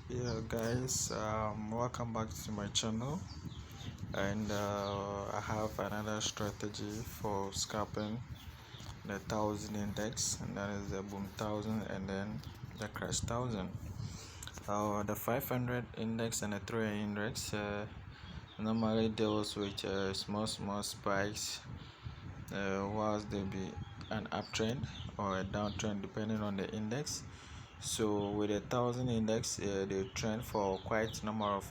Yeah, guys, welcome back to my channel. And I have another strategy for scalping the 1000 index, and that is the boom 1000 and then the crash 1000. The 500 index and the 300 index normally deals with small spikes, whilst there be an uptrend or a downtrend depending on the index. So with a 1000 index, they trend for quite a number of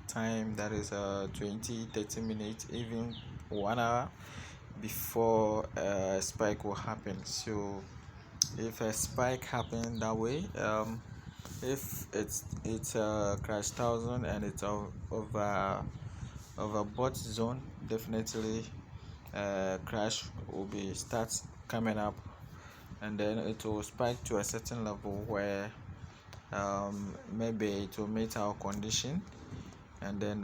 time, that is 20-30 minutes, even 1 hour before a spike will happen. So if a spike happen that way, if it's a crash 1000 and it's over bot zone, definitely crash will be starts coming up, and then it will spike to a certain level where maybe it will meet our condition, and then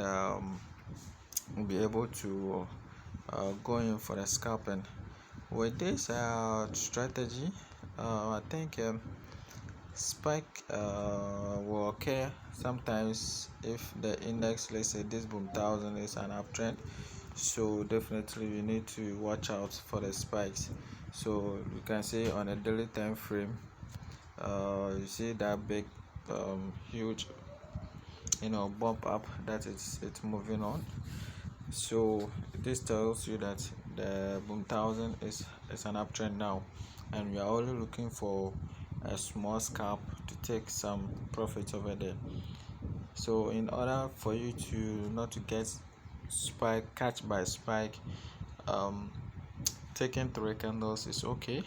we'll be able to go in for the scalping. With this strategy, I think spike will occur sometimes if the index, let's say this boom 1000 is an uptrend, so definitely you need to watch out for the spikes. So you can see on a daily time frame, you see that big huge bump up that it's moving on. So this tells you that the boom 1000 is an uptrend now, and we are only looking for a small scalp to take some profit over there. So in order for you to not to get catch by spike, taking 3 candles is okay,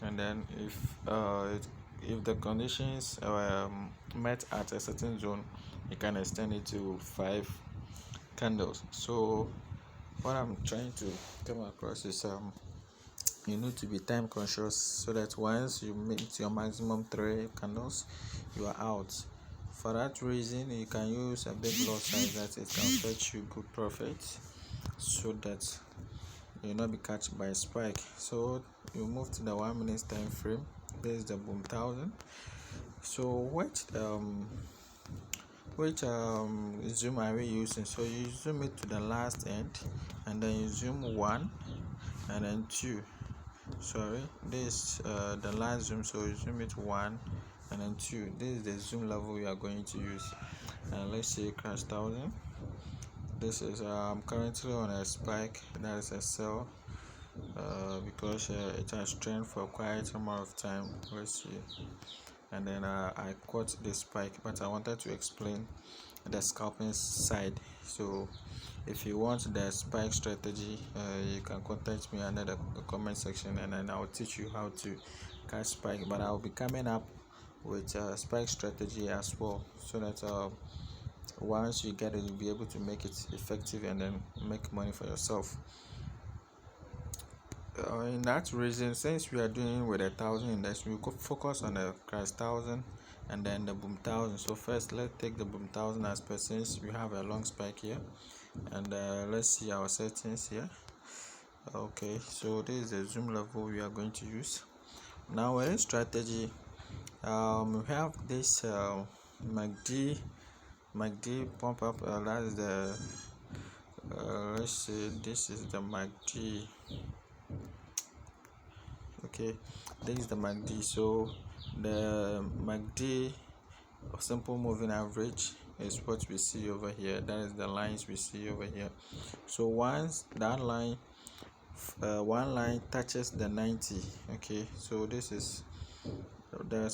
and then if the conditions are met at a certain zone, you can extend it to 5 candles. So what I'm trying to come across is you need to be time conscious, so that once you meet your maximum 3 candles, you are out. For that reason, you can use a big lot size that it can fetch you good profits, so that you'll not be catched by a spike. So you move to the 1 minute time frame. This is the boom 1000. So which zoom are we using? So you zoom it to the last end, and then you zoom 1 and then 2. Sorry, this the last zoom, so you zoom it 1 and then 2. This is the zoom level we are going to use. And let's say crash 1000. This is currently on a spike, that is a sell, because it has trend for quite a amount of time. Let's see. And then I caught the spike, but I wanted to explain the scalping side. So if you want the spike strategy, you can contact me under the comment section, and then I'll teach you how to catch spike. But I'll be coming up with spike strategy as well, so that once you get it, you'll be able to make it effective and then make money for yourself. In that reason, since we are doing with a 1000 index, we could focus on the crash 1000 and then the boom 1000. So first, let's take the boom 1000 as per, since we have a long spike here, and let's see our settings here. Okay, so this is the zoom level we are going to use. Now with this strategy, we have this MACD pump up. That is the let's see, this is the MACD. Okay, this is the MACD. So the MACD simple moving average is what we see over here. That is the lines we see over here. So once that line one line touches the 90, okay, so there's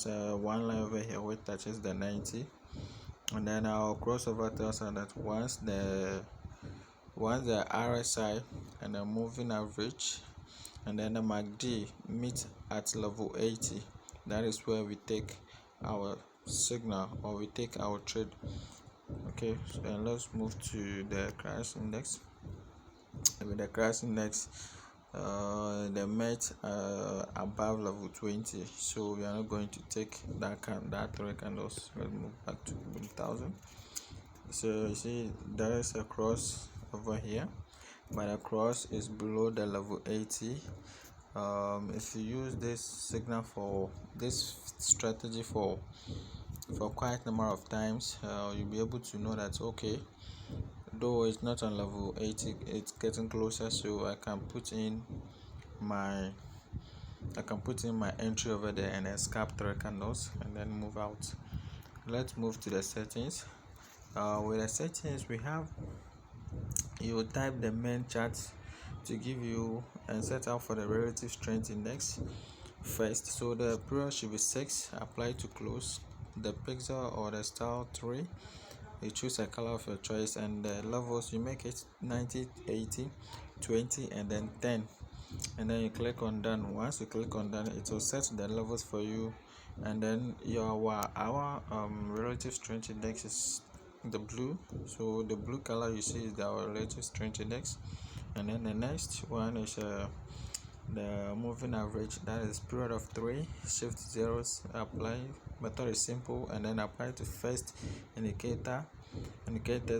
one line over here which touches the 90, and then our crossover tells us that once the RSI and the moving average and then the MACD meet at level 80, that is where we take our signal, or we take our trade. Okay, so and let's move to the crash index. With the crash index, the met above level 20, so we are not going to take that 3 candles. Let's move back to 1000. So you see there is a cross over here, but the cross is below the level 80. If you use this signal for this strategy for for quite a number of times, you'll be able to know that okay, though it's not on level 80, it's getting closer, so I can put in my entry over there and then scalp 3 candles and then move out. Let's move to the settings. With the settings, we have, you will type the main chart to give you and set out for the relative strength index first. So the period should be 6, apply to close, the pixel or the style 3, you choose a color of your choice, and the levels you make it 90, 80, 20 and then 10, and then you click on done. Once you click on done, it will set the levels for you, and then our relative strength index is the blue, so the blue color you see is our relative strength index. And then the next one is the moving average, that is period of 3, shift zeros, apply. Method is simple, and then apply to first indicators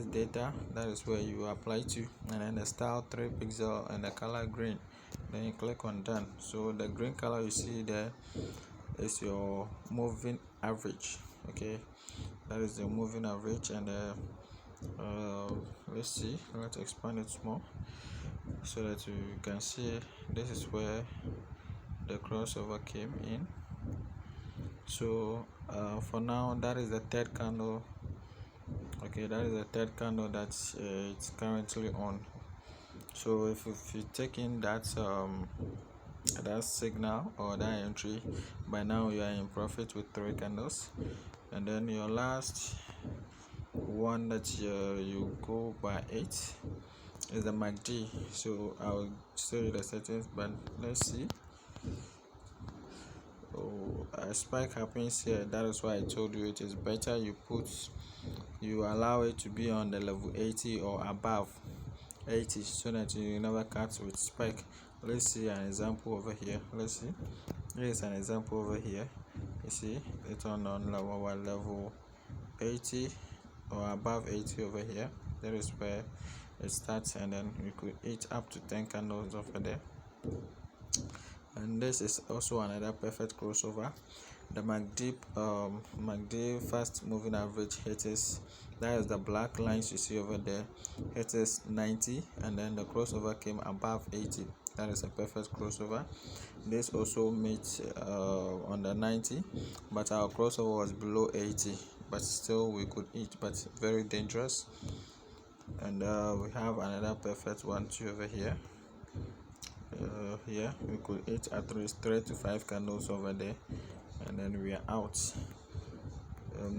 data, that is where you apply to, and then the style 3 pixel and the color green, then you click on done. So the green color you see there is your moving average. Okay, that is the moving average. And let's expand it more so that you can see this is where the crossover came in. So for now, that is the third candle. Okay, that is the third candle that it's currently on. So if you take in that signal or that entry, by now you are in profit with 3 candles. And then your last one that you go by 8 is the MACD. So I'll show you the settings, but let's see. A spike happens here. That is why I told you it is better you allow it to be on the level 80 or above 80, so that you never cut with spike. Let's see an example over here. Let's see, here's an example over here. You see it's on level 80 or above 80 over here. That is where it starts, and then you could eat up to 10 candles over there. And this is also another perfect crossover. The MACD fast moving average hits, that is the black lines you see over there, hits 90, and then the crossover came above 80. That is a perfect crossover. This also meets on the 90, but our crossover was below 80, but still we could eat, but very dangerous. And we have another perfect one too over here. Here we could eat at least 3 to 5 candles over there, and then we are out.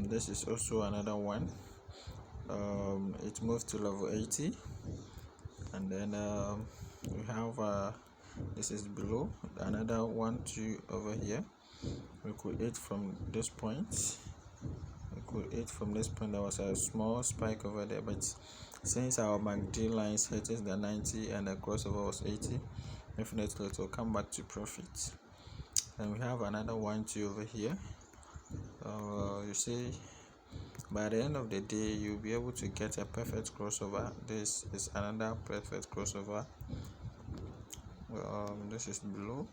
This is also another one. It moved to level 80, and then we have this is below, another one too over here. We could eat from this point. There was a small spike over there, but since our MACD lines hit the 90 and the crossover was 80, definitely it will come back to profit. And we have another one too over here. You see, by the end of the day you'll be able to get a perfect crossover. This is another perfect crossover. This is below,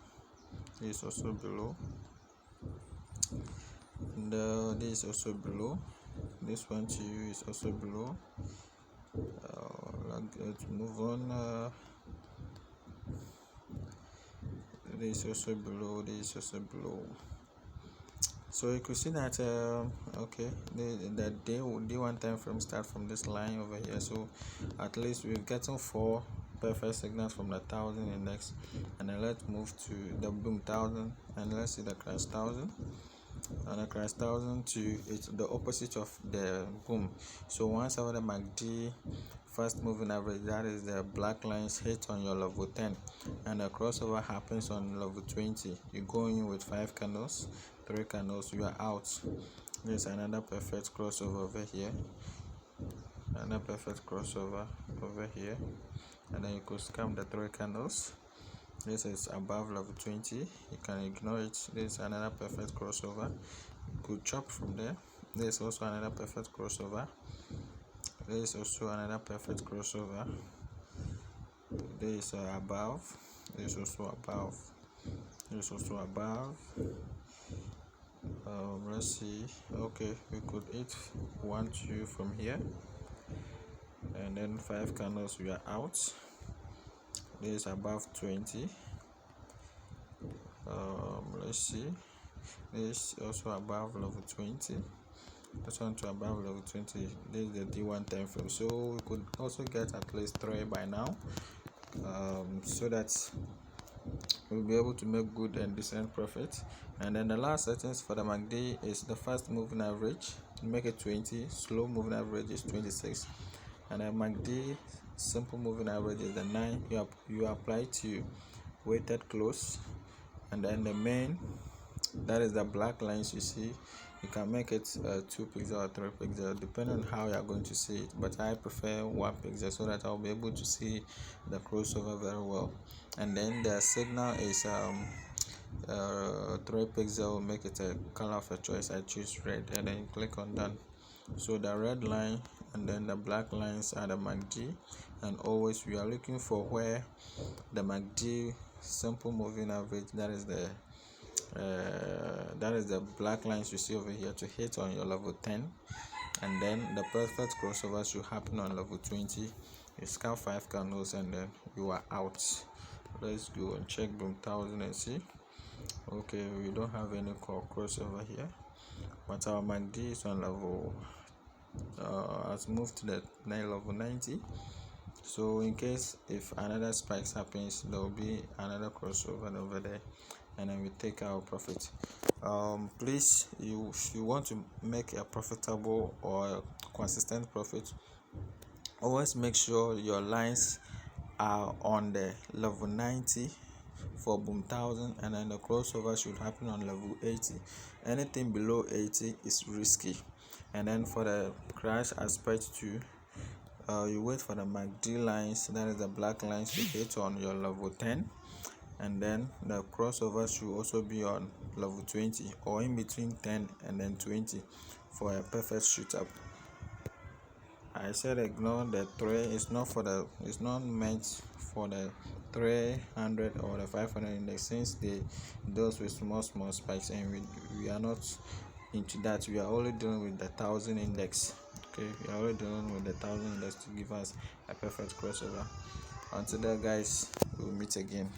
this is also below, and this is also below. This one to you is also below. Let's move on. This is also below, this is also below. So you could see that okay, the day one time frame start from this line over here. So at least we've gotten 4 perfect signals from the 1000 index. And then let's move to the boom 1000, and let's see the crash 1000. And the crash 1000 to it's the opposite of the boom. So once over the MACD fast moving average, that is the black lines, hit on your level 10, and the crossover happens on level 20. You go in with 5 candles, 3 candles, you are out. There's another perfect crossover over here, another perfect crossover over here, and then you could scam the 3 candles. This is above level 20, you can ignore it. This is another perfect crossover, you could chop from there. This is also another perfect crossover. This is also another perfect crossover. This is above, this is also above, this is also above. Let's see. Okay, we could hit 1 2 from here, and then 5 candles we are out. This is above 20. Let's see, this also above level 20. This one to above level 20. This is the D1 time frame, so we could also get at least 3 by now, so that we'll be able to make good and decent profit. And then the last settings for the MACD is the fast moving average, make it 20, slow moving average is 26, and the MACD simple moving average is the 9. You apply to weighted close, and then the main, that is the black lines you see. You can make it 2 pixel or 3 pixel depending on how you are going to see it, but I prefer 1 pixel so that I'll be able to see the crossover very well. And then the signal is 3 pixel. Make it a color of a choice. I choose red, and then you click on done. So the red line and then the black lines are the MACD, and always we are looking for where the MACD simple moving average, that is the black lines you see over here, to hit on your level 10, and then the perfect crossover should happen on level 20. You scalp 5 candles and then you are out. Let's go and check B1000 and see. Okay, we don't have any crossover here, but our MACD is on level has moved to the level 90. So in case if another spikes happens, there will be another crossover over there, and then we take our profit. Please, if you want to make a profitable or a consistent profit, always make sure your lines are on the level 90 for B1000, and then the crossover should happen on level 80. Anything below 80 is risky. And then for the crash aspect too, you wait for the MACD lines, that is the black lines, to hit on your level 10, and then the crossover should also be on level 20 or in between 10 and then 20 for a perfect shoot up. I said ignore the 3. It's not meant for the 300 or the 500 index, since they those with small spikes, and we are not into that. We are only dealing with the 1000 index. Okay, we are only dealing with the 1000 index to give us a perfect crossover. Until then, guys, we'll meet again.